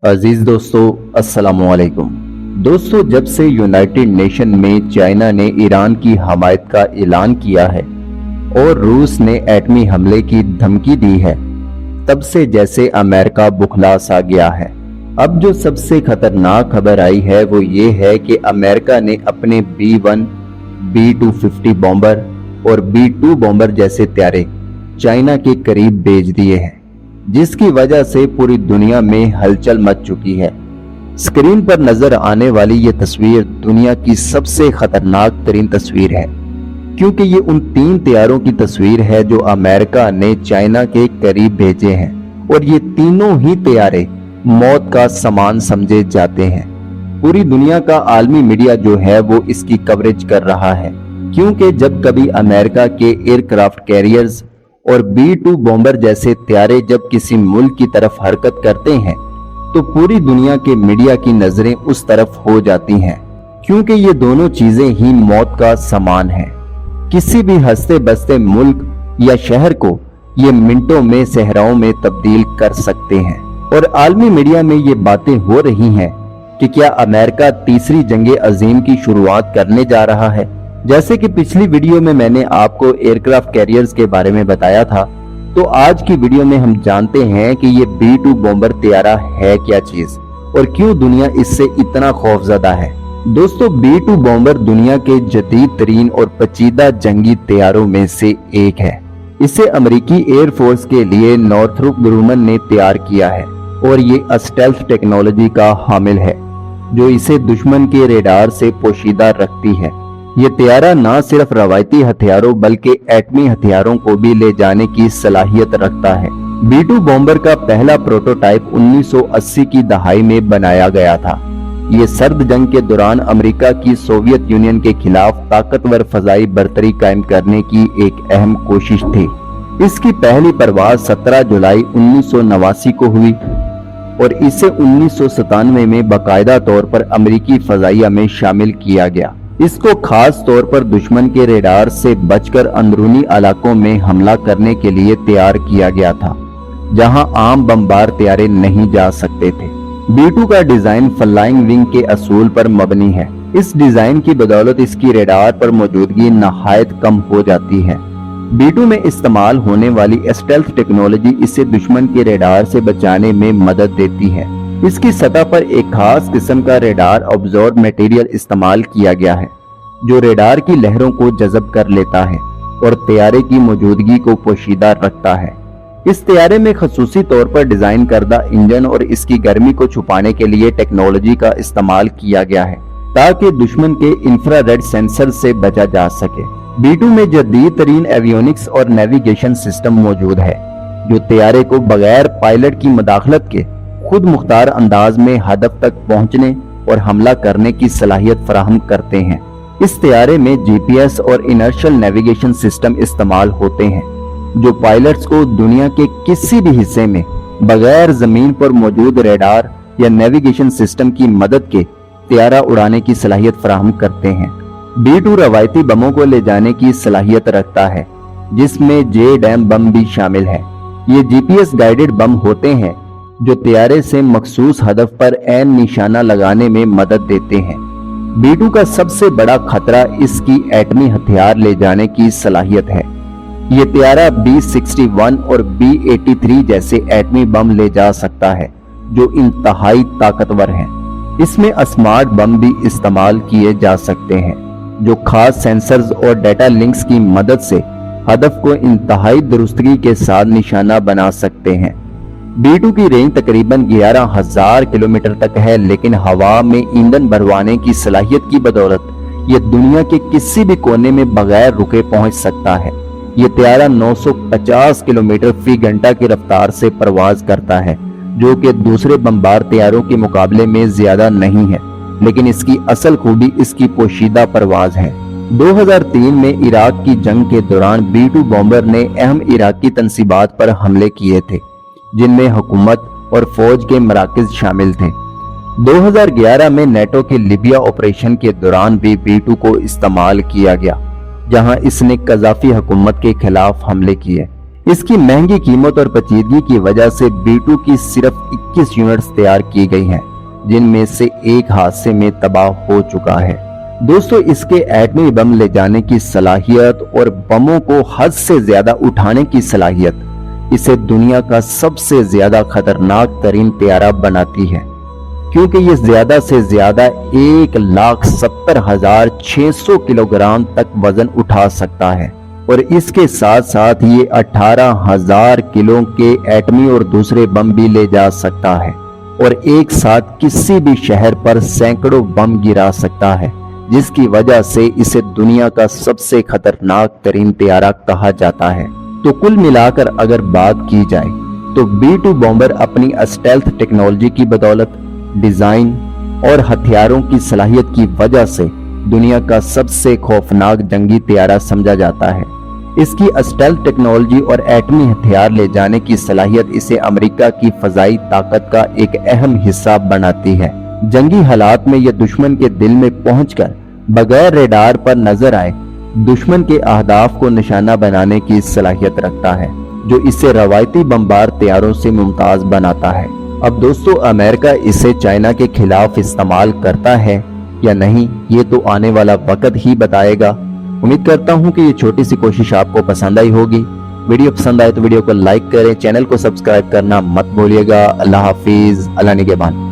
अजीज दोस्तों, अस्सलामु अलैकुम। दोस्तों, जब से यूनाइटेड नेशन में चाइना ने ईरान की हमायत का ऐलान किया है और रूस ने एटमी हमले की धमकी दी है, तब से जैसे अमेरिका बुखला सा गया है। अब जो सबसे खतरनाक खबर आई है वो ये है कि अमेरिका ने अपने B-1, B-250 बॉम्बर और B-2 बॉम्बर जैसे त्यारे चाइना के करीब भेज दिए हैं, जिसकी वजह से पूरी दुनिया में हलचल मच चुकी है। स्क्रीन पर नजर आने वाली ये तस्वीर दुनिया की सबसे खतरनाक तरीन तस्वीर है, क्योंकि ये उन 3 तैयारों की तस्वीर है जो अमेरिका ने चाइना के करीब भेजे हैं, और ये तीनों ही तैयारे मौत का सामान समझे जाते हैं। पूरी दुनिया का आलमी मीडिया जो है वो इसकी कवरेज कर रहा है, क्योंकि जब कभी अमेरिका के एयरक्राफ्ट कैरियर्स और B-2 बॉम्बर जैसे त्यारे जब किसी मुल्क की तरफ हरकत करते हैं तो पूरी दुनिया के मीडिया की नजरें उस तरफ हो जाती हैं, क्योंकि ये दोनों चीजें ही मौत का सामान हैं। किसी भी हंसते बसते मुल्क या शहर को ये मिनटों में सहराओं में तब्दील कर सकते हैं। और आलमी मीडिया में ये बातें हो रही हैं कि क्या अमेरिका तीसरी जंग अजीम की शुरुआत करने जा रहा है। जैसे कि पिछली वीडियो में मैंने आपको एयरक्राफ्ट कैरियर्स के बारे में बताया था, तो आज की वीडियो में हम जानते हैं कि ये B-2 बॉम्बर त्यारा है क्या चीज और क्यों दुनिया इससे इतना खौफजदा है। दोस्तों, B-2 बॉम्बर दुनिया के जदीद तरीन और पेचीदा जंगी तैयारों में से एक है। इसे अमेरिकी एयरफोर्स के लिए नॉर्थरोप ग्रूमन ने तैयार किया है और ये स्टेल्थ टेक्नोलॉजी का हामिल है, जो इसे दुश्मन के रेडार से पोशीदा रखती है। ये तैयारा न सिर्फ रवायती हथियारों बल्कि एटमी हथियारों को भी ले जाने की सलाहियत रखता है। B-2 बॉम्बर का पहला प्रोटोटाइप 1980 की दहाई में बनाया गया था। ये सर्द जंग के दौरान अमेरिका की सोवियत यूनियन के खिलाफ ताकतवर फजाई बर्तरी कायम करने की एक अहम कोशिश थी। इसकी पहली परवाज 17 जुलाई 1989 को हुई और इसे 1997 में बाकायदा तौर पर अमेरिकी फजाइया में शामिल किया गया। इसको खास तौर पर दुश्मन के रेडार से बचकर अंदरूनी इलाकों में हमला करने के लिए तैयार किया गया था, जहां आम बमबार तैयारे नहीं जा सकते थे। B-2 का डिजाइन फ्लाइंग विंग के असूल पर मबनी है। इस डिजाइन की बदौलत इसकी रेडार पर मौजूदगी नहायत कम हो जाती है। B-2 में इस्तेमाल होने वाली स्टेल्थ टेक्नोलॉजी इसे दुश्मन के रेडार से बचाने में मदद देती है। इसकी सतह पर एक खास किस्म का रेडार ऑब्जॉर्ब मटेरियल इस्तेमाल किया गया है, जो रेडार की लहरों को जज़ब कर लेता है और तैयारे की मौजूदगी को पोशीदा रखता है। इस तैयारे में खसूसी तौर पर डिजाइन करदा इंजन और इसकी गर्मी को छुपाने के लिए टेक्नोलॉजी का इस्तेमाल किया गया है, ताकि दुश्मन के इंफ्रारेड सेंसर से बचा जा सके। B-2 में जदीद तरीन एवियोनिक्स और नेविगेशन सिस्टम मौजूद है, जो तैयारे को बगैर पायलट की मदाखलत के खुद मुख्तार अंदाज में हदफ तक पहुंचने और हमला करने की सलाहियत फराहम करते हैं। इस तैयारे में GPS और इनर्शियल नेविगेशन सिस्टम इस्तेमाल होते हैं, जो पायलट्स को दुनिया के किसी भी हिस्से में बगैर जमीन पर मौजूद रेडार या नेविगेशन सिस्टम की मदद के तैयारा उड़ाने की सलाहियत फराहम करते हैं। B-2 रवायती बमों को ले जाने की सलाहियत रखता है, जिसमें JDAM बम भी शामिल है। ये GPS गाइडेड बम होते हैं जो तैयारे से मखसूस हदफ पर ऐन निशाना लगाने में मदद देते हैं। B-2 का सबसे बड़ा खतरा इसकी एटमी हथियार ले जाने की सलाहियत है। ये तैयारा B-61 और B-83 जैसे एटमी बम ले जा सकता है, जो इंतहाई ताकतवर हैं। इसमें स्मार्ट बम भी इस्तेमाल किए जा सकते हैं, जो खास सेंसर्स और डेटा लिंक्स की मदद से हदफ को इंतहाई दुरुस्तगी के साथ निशाना बना सकते हैं। B-2 की रेंज तकरीबन 11,000 किलोमीटर तक है, लेकिन हवा में ईंधन भरवाने की सलाहियत की बदौलत ये दुनिया के किसी भी कोने में बगैर रुके पहुंच सकता है। ये तैयारा 950 किलोमीटर फी घंटा की रफ्तार से परवाज करता है, जो कि दूसरे बमबार तैयारों के मुकाबले में ज्यादा नहीं है, लेकिन इसकी असल खूबी इसकी पोशीदा परवाज है। 2003 में इराक की जंग के दौरान B-2 बॉम्बर ने अहम इराकी तंसीबात पर हमले किए थे, जिनमें हुकूमत और फौज के मराकज शामिल थे। 2011 में नेटो के लीबिया ऑपरेशन के दौरान भी B-2 को इस्तेमाल किया गया, जहां इसने कज़ाफी हुकूमत के खिलाफ हमले किए। اس کی مہنگی قیمت اور پیچیدگی کی وجہ سے B2 کی صرف 21 یونٹس تیار کی گئی ہیں، جن میں سے ایک حادثے میں تباہ ہو چکا ہے۔ دوستو، اس کے ایٹمی بم لے جانے کی صلاحیت اور بموں کو حد سے زیادہ اٹھانے کی صلاحیت اسے دنیا کا سب سے زیادہ خطرناک ترین طیارہ بناتی ہے، کیونکہ یہ زیادہ سے زیادہ 1,70,600 کلو گرام تک وزن اٹھا سکتا ہے، اور اس کے ساتھ ساتھ یہ 18,000 کلو کے ایٹمی اور دوسرے بم بھی لے جا سکتا ہے، اور ایک ساتھ کسی بھی شہر پر سینکڑوں بم گرا سکتا ہے، جس کی وجہ سے اسے دنیا کا سب سے خطرناک ترین طیارہ کہا جاتا ہے۔ تو کل ملا کر اگر بات کی جائے تو B2 بومبر اپنی اسٹیلتھ ٹیکنالوجی کی بدولت، ڈیزائن اور ہتھیاروں کی صلاحیت کی وجہ سے دنیا کا سب سے خوفناک جنگی طیارہ سمجھا جاتا ہے۔ اس کی اسٹیلتھ ٹیکنالوجی اور ایٹمی ہتھیار لے جانے کی صلاحیت اسے امریکہ کی فضائی طاقت کا ایک اہم حصہ بناتی ہے۔ جنگی حالات میں یہ دشمن کے دل میں پہنچ کر بغیر ریڈار پر نظر آئے دشمن کے اہداف کو نشانہ بنانے کی صلاحیت رکھتا ہے، جو اسے روایتی بمبار طیاروں سے ممتاز بناتا ہے۔ اب دوستو، امریکہ اسے چائنا کے خلاف استعمال کرتا ہے یا نہیں، یہ تو آنے والا وقت ہی بتائے گا۔ امید کرتا ہوں کہ یہ چھوٹی سی کوشش آپ کو پسند آئی ہوگی۔ ویڈیو پسند آئے تو ویڈیو کو لائک کریں، چینل کو سبسکرائب کرنا مت بھولیے گا۔ اللہ حافظ، اللہ نگہبان۔